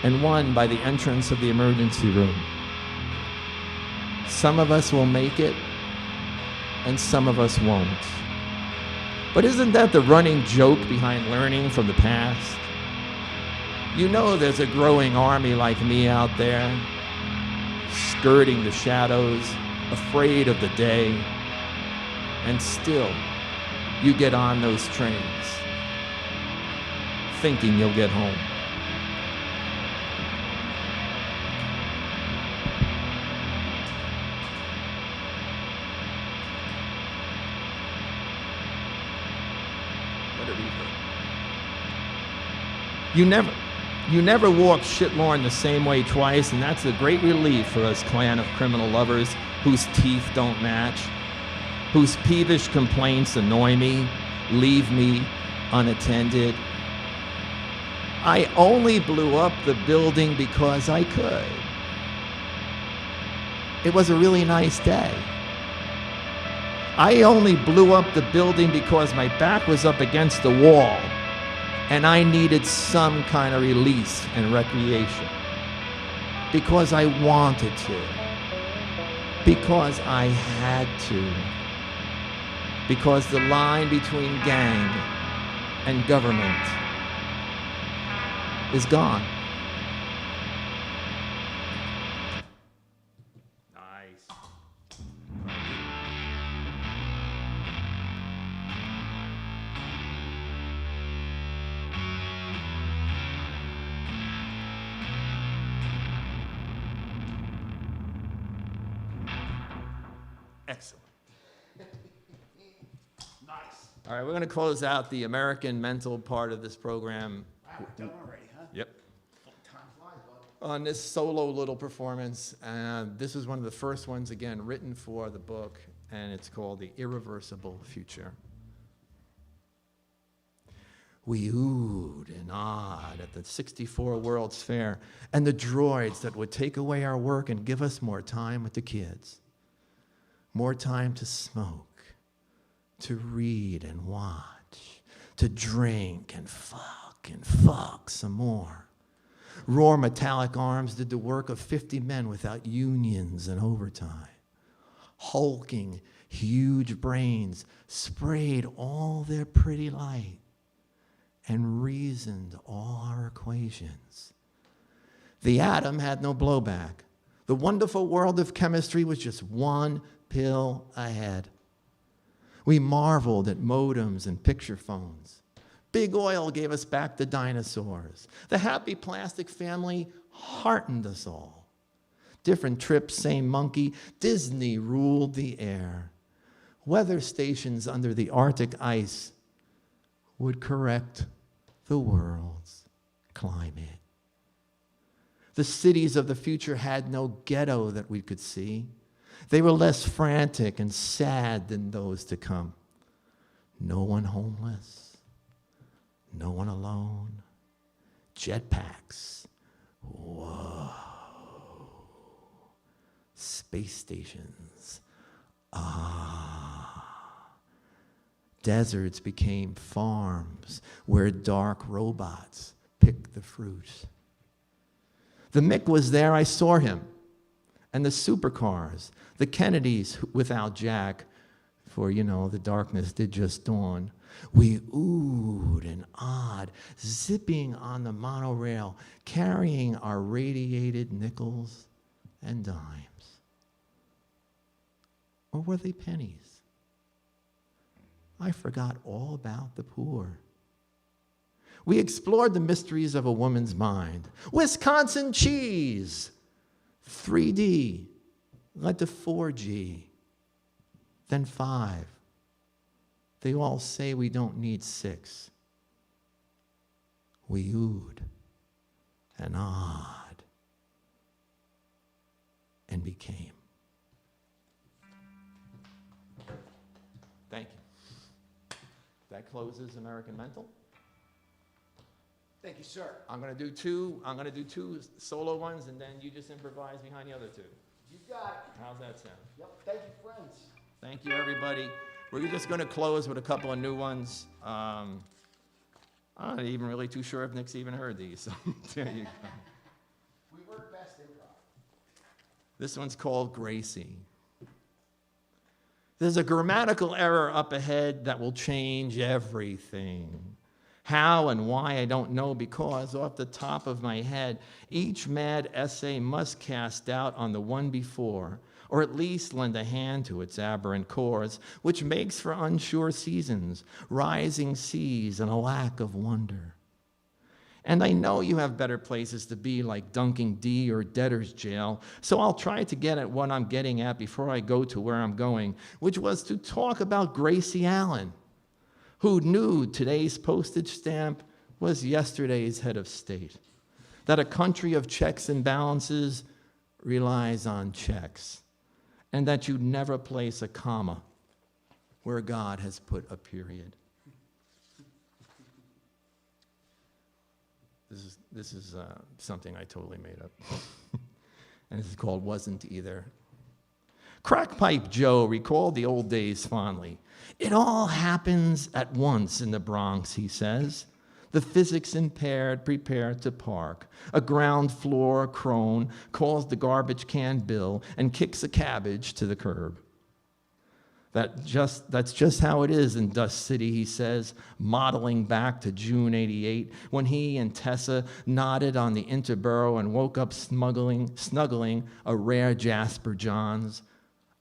and one by the entrance of the emergency room. Some of us will make it, and some of us won't. But isn't that the running joke behind learning from the past? You know there's a growing army like me out there, skirting the shadows, afraid of the day, and still you get on those trains, thinking you'll get home. You never walk shitlorn the same way twice, and that's a great relief for us clan of criminal lovers whose teeth don't match, whose peevish complaints annoy me, leave me unattended. I only blew up the building because I could. It was a really nice day. I only blew up the building because my back was up against the wall and I needed some kind of release and recreation. Because I wanted to. Because I had to. Because the line between gang and government is gone. Nice. Excellent. Nice. All right, we're going to close out the American Mental part of this program. Wow, we're done already, huh? Yep. Time flies, bud. On this solo little performance. This is one of the first ones, again, written for the book, and it's called The Irreversible Future. We oohed and awed at the 64 World's Fair and the droids that would take away our work and give us more time with the kids. More time to smoke, to read and watch, to drink and fuck some more. Raw metallic arms did the work of 50 men without unions and overtime. Hulking, huge brains sprayed all their pretty light and reasoned all our equations. The atom had no blowback. The wonderful world of chemistry was just one pill ahead. We marveled at modems and picture phones. Big oil gave us back the dinosaurs. The happy plastic family heartened us all. Different trips, same monkey. Disney ruled the air. Weather stations under the Arctic ice would correct the world's climate. The cities of the future had no ghetto that we could see. They were less frantic and sad than those to come. No one homeless, no one alone. Jetpacks, whoa. Space stations, ah. Deserts became farms where dark robots picked the fruit. The Mick was there, I saw him. And the supercars, the Kennedys without Jack, for, you know, the darkness did just dawn. We oohed and awed, zipping on the monorail, carrying our radiated nickels and dimes. Or were they pennies? I forgot all about the poor. We explored the mysteries of a woman's mind. Wisconsin cheese, 3D, led to 4G, then 5. They all say we don't need 6. We oohed and awed and became. Thank you. That closes American Mental. Thank you, sir. I'm gonna do two solo ones, and then you just improvise behind the other two. You got it. How's that sound? Yep, thank you, friends. Thank you, everybody. We're just gonna close with a couple of new ones. I'm not even really too sure if Nick's even heard these, so there you go. We work best improv. This one's called Gracie. There's a grammatical error up ahead that will change everything. How and why, I don't know, because off the top of my head, each mad essay must cast doubt on the one before, or at least lend a hand to its aberrant cause, which makes for unsure seasons, rising seas, and a lack of wonder. And I know you have better places to be, like Dunking D or debtor's jail, so I'll try to get at what I'm getting at before I go to where I'm going, which was to talk about Gracie Allen, who knew today's postage stamp was yesterday's head of state, that a country of checks and balances relies on checks, and that you never place a comma where God has put a period. This is something I totally made up. And this is called Wasn't Either. Crackpipe Joe recalled the old days fondly. It all happens at once in the Bronx, he says. The physics impaired prepare to park. A ground floor crone calls the garbage can bill and kicks a cabbage to the curb. That's just how it is in Dust City, he says, modeling back to June '88, when he and Tessa nodded on the Interborough and woke up snuggling a rare Jasper Johns.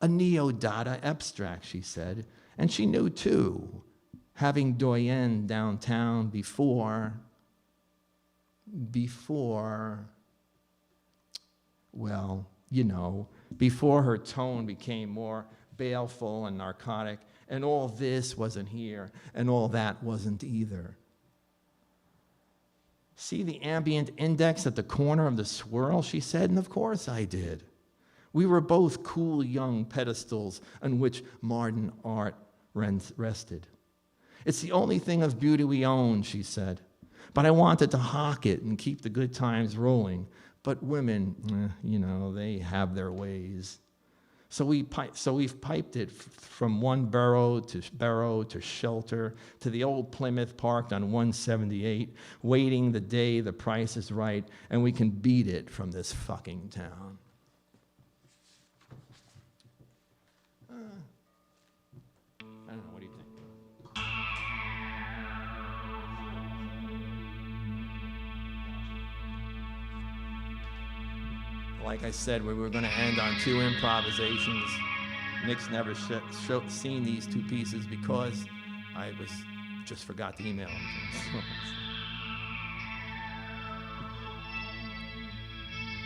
A neo-Dada abstract, she said, and she knew too, having doyen downtown before, well, you know, before her tone became more baleful and narcotic, and all this wasn't here, and all that wasn't either. See the ambient index at the corner of the swirl, she said, and of course I did. We were both cool young pedestals on which modern art rested. It's the only thing of beauty we own, she said, but I wanted to hawk it and keep the good times rolling. But women, you know, they have their ways. So we've piped it from one borough to shelter to the old Plymouth parked on 178, waiting the day the price is right and we can beat it from this fucking town. I don't know, what do you think? Like I said, we were going to end on 2 improvisations. Nick's never seen these 2 pieces because I just forgot to email him.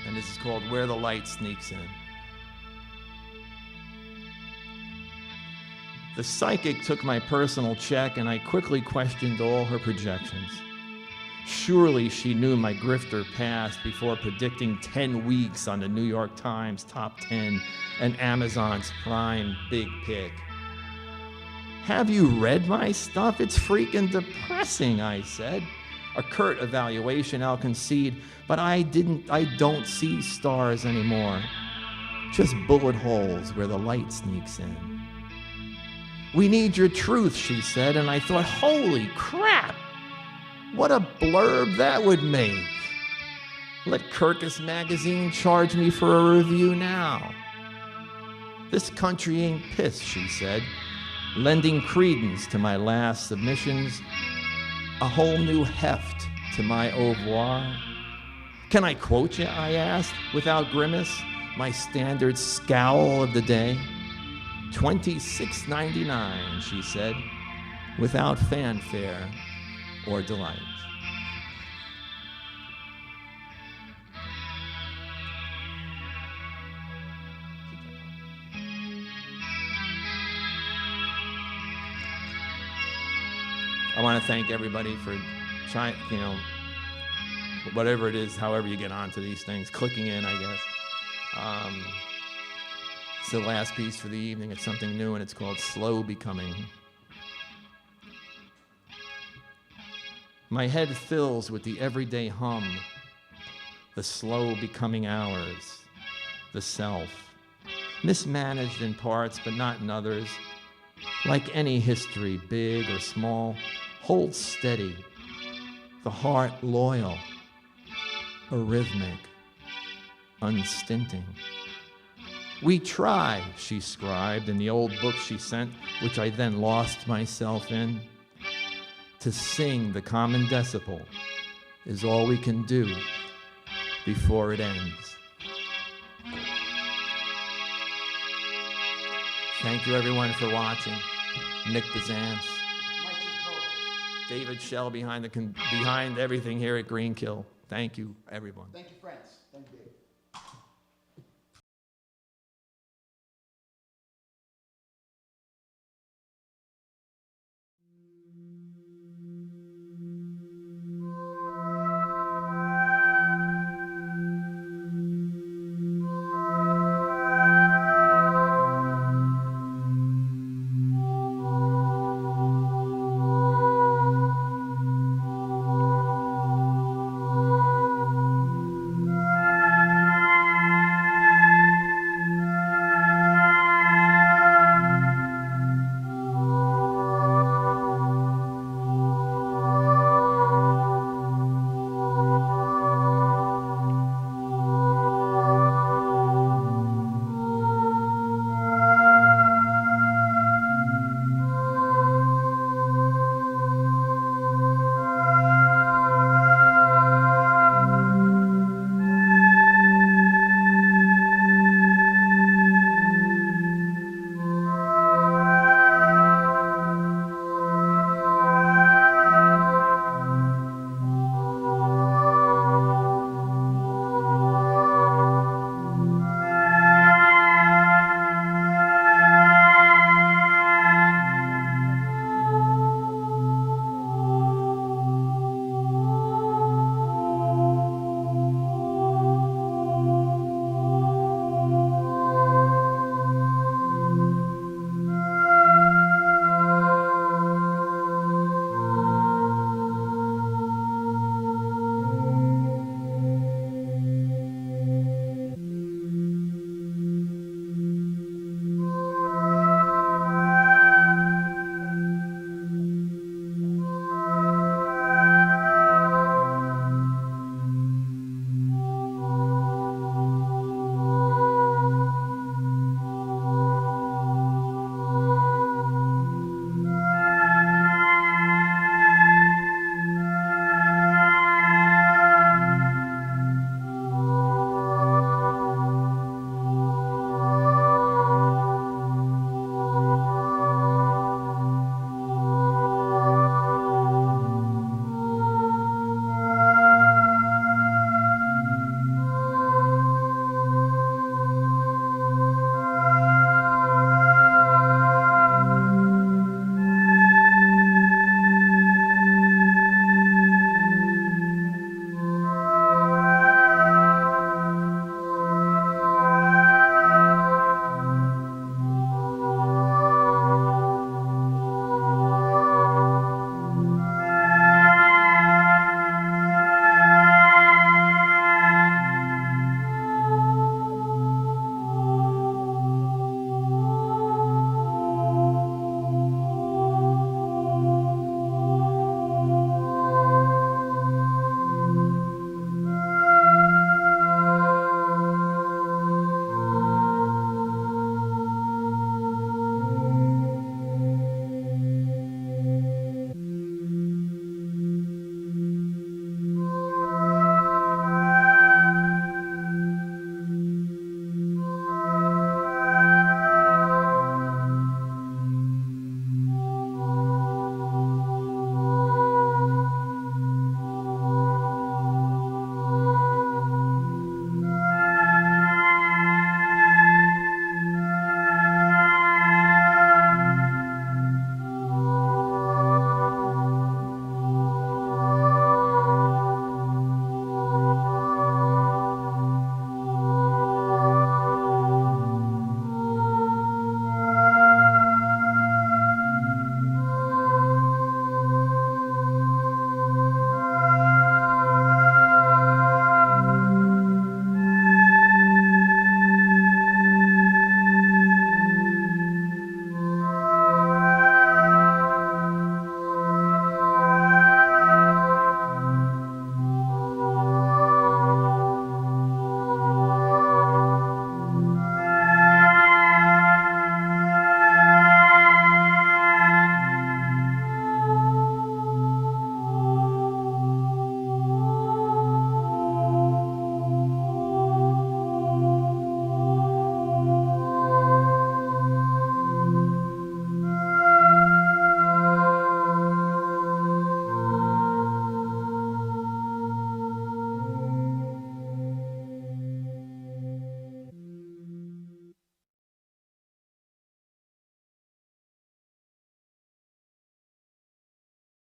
And this is called Where the Light Sneaks In. The psychic took my personal check, and I quickly questioned all her projections. Surely she knew my grifter past before predicting 10 weeks on the New York Times Top 10 and Amazon's Prime Big Pick. Have you read my stuff? It's freaking depressing, I said. A curt evaluation, I'll concede, but I don't see stars anymore. Just bullet holes where the light sneaks in. We need your truth, she said, and I thought, holy crap! What a blurb that would make. Let Kirkus Magazine charge me for a review now. This country ain't pissed, she said, lending credence to my last submissions, a whole new heft to my au revoir. Can I quote you, I asked, without grimace, my standard scowl of the day? $26.99, she said. without fanfare or delight. I want to thank everybody for trying, whatever it is, however you get onto these things, clicking in, I guess. It's the last piece for the evening. It's something new, and it's called Slow Becoming. My head fills with the everyday hum, the slow becoming hours, the self, mismanaged in parts but not in others. Like any history, big or small, holds steady, the heart loyal, arrhythmic, unstinting. We try, she scribed in the old book she sent, which I then lost myself in. To sing the common decibel is all we can do before it ends. Thank you everyone for watching. Nick Bisanz, Mike Jurkovic. David Shell behind everything here at Greenkill. Thank you, everyone. Thank you.